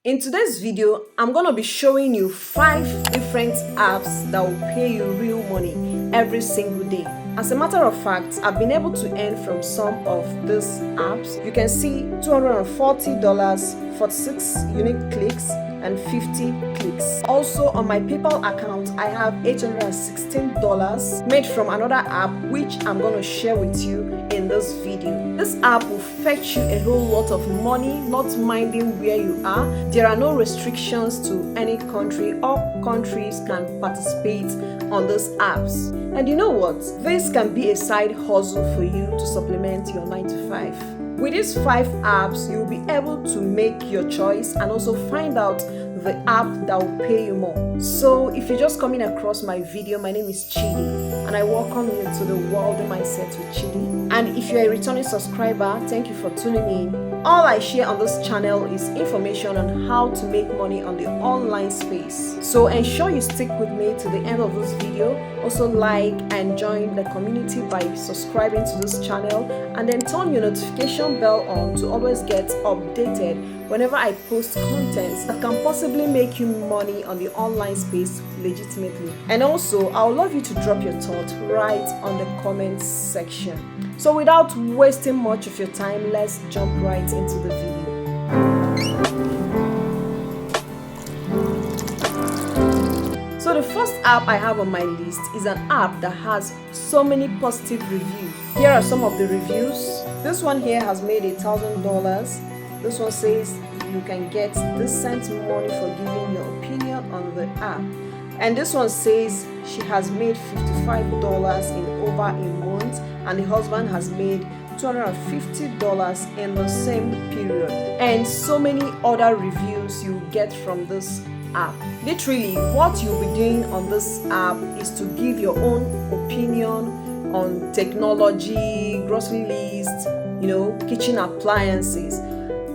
In today's video, I'm going to be showing you 5 different apps that will pay you real money every single day. As a matter of fact, I've been able to earn from some of these apps. You can see $240, 46 unique clicks, and 50 clicks. Also on my PayPal account, I have $816 made from another app which I'm going to share with you in this video. This app will fetch you a whole lot of money, not minding where you are. There are no restrictions to any country. All countries can participate on these apps. And you know what? This can be a side hustle for you to supplement your 9 to 5. With these 5 apps, you'll be able to make your choice and also find out the app that will pay you more. So if you're just coming across my video, my name is Chidi and I welcome you to the World Mindset with Chidi. And if you're a returning subscriber, thank you for tuning in. All I share on this channel is information on how to make money on the online space. So ensure you stick with me to the end of this video. Also like and join the community by subscribing to this channel and then turn your notification bell on to always get updated whenever I post content that can possibly make you money on the online space legitimately. And also, I would love you to drop your thoughts right on the comments section. So without wasting much of your time, let's jump right into the video. So the first app I have on my list is an app that has so many positive reviews. Here are some of the reviews. This one here has made $1,000. This one says you can get decent money for giving your opinion on the app. And this one says she has made $55 in over a month and the husband has made $250 in the same period. And so many other reviews you get from this app. Literally, what you'll be doing on this app is to give your own opinion on technology, grocery lists, kitchen appliances.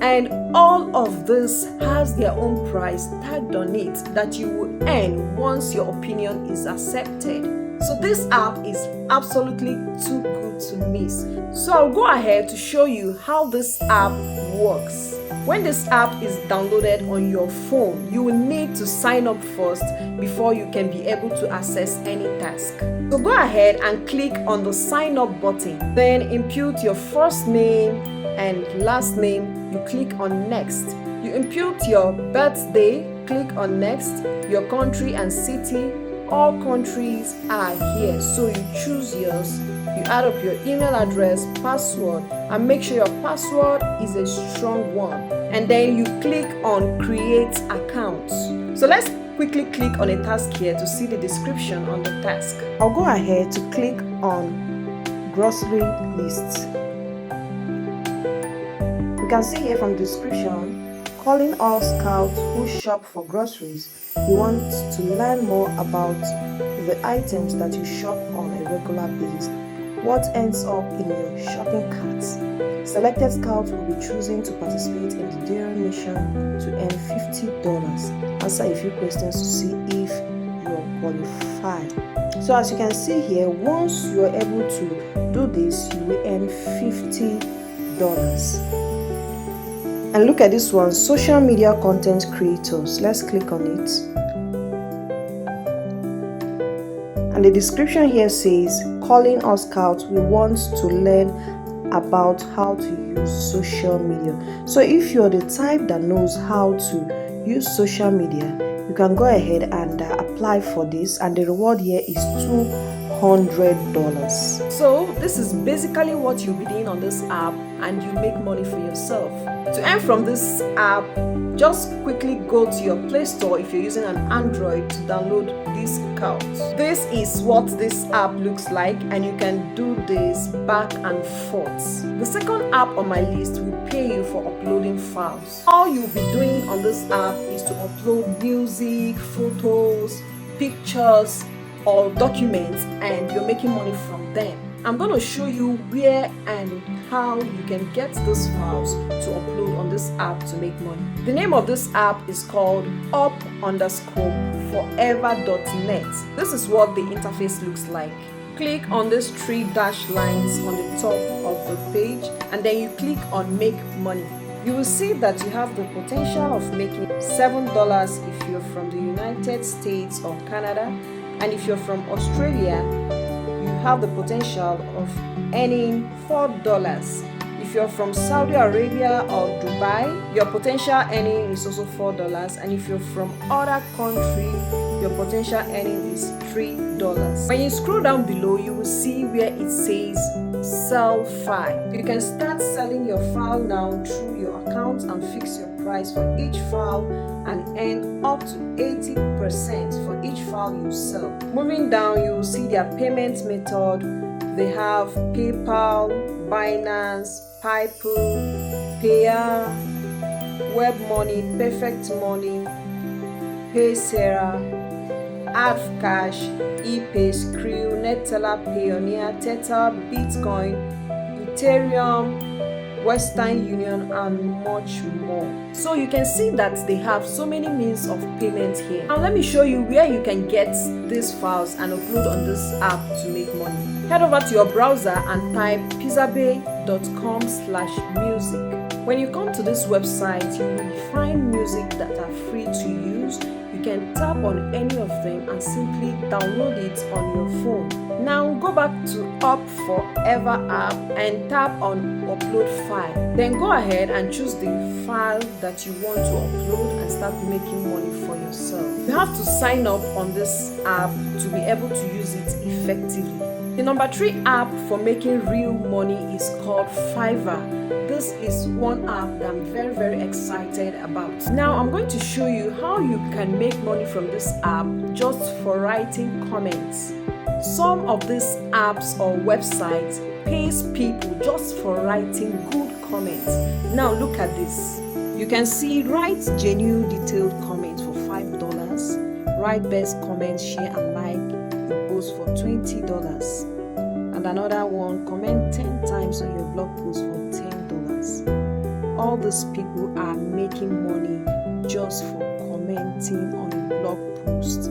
And all of this has their own price tagged on it that you will earn once your opinion is accepted. So this app is absolutely too good to miss. So I'll go ahead to show you how this app works. When this app is downloaded on your phone, you will need to sign up first before you can be able to access any task. So go ahead and click on the sign up button. Then input your first name and last name. You click on next. You input your birthday, click on next, your country and city. All countries are here, so you choose yours. You add up your email address, password, and make sure your password is a strong one. And then you click on create accounts. So let's quickly click on a task here to see the description on the task. I'll go ahead to click on grocery lists. You can see here from the description, calling all scouts who shop for groceries. You want to learn more about the items that you shop on a regular basis. What ends up in your shopping carts? Selected scouts will be chosen to participate in the daily mission to earn $50. Answer a few questions to see if you are qualified. So as you can see here, once you are able to do this, you will earn $50. And look at this one, social media content creators. Let's click on it. And the description here says, calling us scouts, we want to learn about how to use social media. So if you're the type that knows how to use social media, you can go ahead and apply for this, and the reward here is $200. So this is basically what you'll be doing on this app, and you make money for yourself. To earn from this app, just quickly go to your Play Store if you're using an Android to download this account. This is what this app looks like, and you can do this back and forth. The second app on my list will pay you for uploading files. All you'll be doing on this app is to upload music, photos, pictures, or documents, and you're making money from them. I'm going to show you where and how you can get these files to upload on this app to make money. The name of this app is called up_forever.net. This is what the interface looks like. Click on these 3 dashed lines on the top of the page and then you click on make money. you will see that you have the potential of making $7 if you're from the United States or Canada, and if you're from Australia, you have the potential of earning $4. If you're from Saudi Arabia or Dubai, your potential earning is also $4. And if you're from other country, your potential earning is $3. When you scroll down below, you will see where it says sell file. You can start selling your file now through your account and fix your price for each file and earn up to 80% for each file you sell. Moving down, you will see their payment method. They have PayPal, Binance, PayPal, Payer, Web Money, Perfect Money, PaySarah, Cash, ePay, Skrill, Neteller, Payoneer, Tether, Bitcoin, Ethereum, Western Union, and much more. So you can see that they have so many means of payment here. Now let me show you where you can get these files and upload on this app to make money. Head over to your browser and type pizzabay.com/music. When you come to this website, you will find music that are free to use. You can tap on any of them and simply download it on your phone. Now go back to Up Forever app and tap on upload file. Then go ahead and choose the file that you want to upload and start making money for yourself. You have to sign up on this app to be able to use it effectively. The number 3 app for making real money is called Fiverr. This is one app that I'm very excited about. Now I'm going to show you how you can make money from this app just for writing comments. Some of these apps or websites pays people just for writing good comments. Now look at this. You can see write genuine detailed comments for $5, write best comments, share and like your post for $20, and another one, comment 10 times on your blog post for $10. All these people are making money just for commenting on a blog post.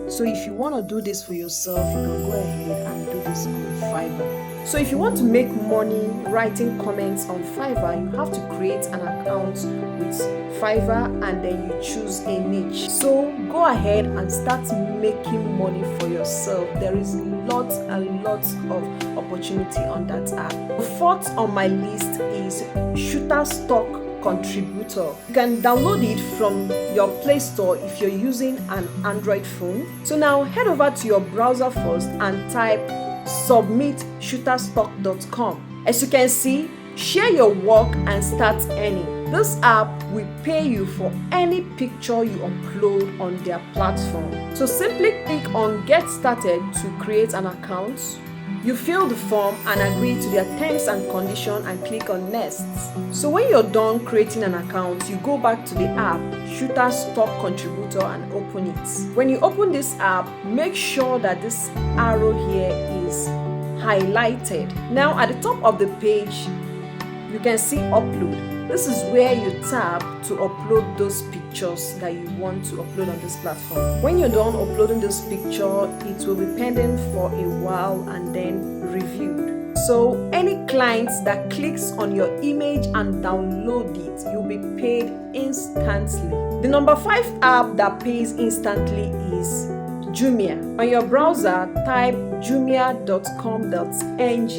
So if you want to do this for yourself, you can go ahead and do this on Fiverr. So if you want to make money writing comments on Fiverr, you have to create an account with Fiverr and then you choose a niche. So go ahead and start making money for yourself. There is lots and lots of opportunity on that app. The 4th on my list is Shutterstock Contributor. You can download it from your Play Store if you're using an Android phone. So now head over to your browser first and type submitshutterstock.com. As you can see, share your work and start earning. This app will pay you for any picture you upload on their platform. So simply click on Get Started to create an account. You fill the form and agree to their terms and conditions and click on Next. So when you're done creating an account, you go back to the app, Shutterstock Contributor, and open it. When you open this app, make sure that this arrow here is highlighted. Now at the top of the page, you can see Upload. This is where you tap to upload those pictures that you want to upload on this platform. When you're done uploading this picture, it will be pending for a while and then reviewed. So any clients that clicks on your image and download it, you'll be paid instantly. The number 5 app that pays instantly is JUMIA. On your browser, type jumia.com.ng.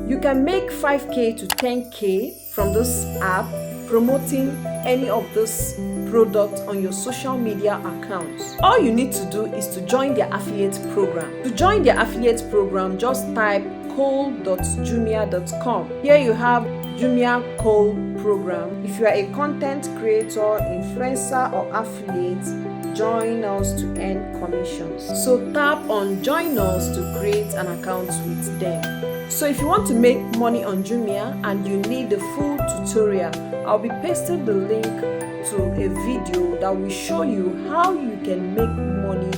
You can make 5k to 10k from this app promoting any of this product on your social media accounts. All you need to do is to join their affiliate program. To join their affiliate program, just type call.jumia.com. Here you have Jumia Call program. If you are a content creator, influencer or affiliate, join us to earn commissions. So tap on join us to create an account with them. So if you want to make money on Jumia and you need the full tutorial, I'll be pasting the link to a video that will show you how you can make money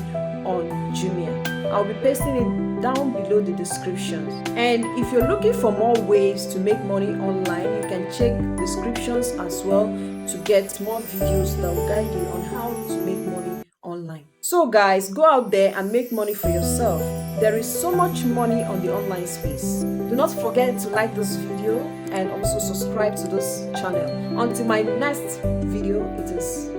on Jumia. I'll be pasting it down below the descriptions. And if you're looking for more ways to make money online, you can check descriptions as well to get more videos that will guide you on how to make money online. online. So guys, go out there and make money for yourself. There is so much money on the online space. Do not forget to like this video and also subscribe to this channel. Until my next video, it is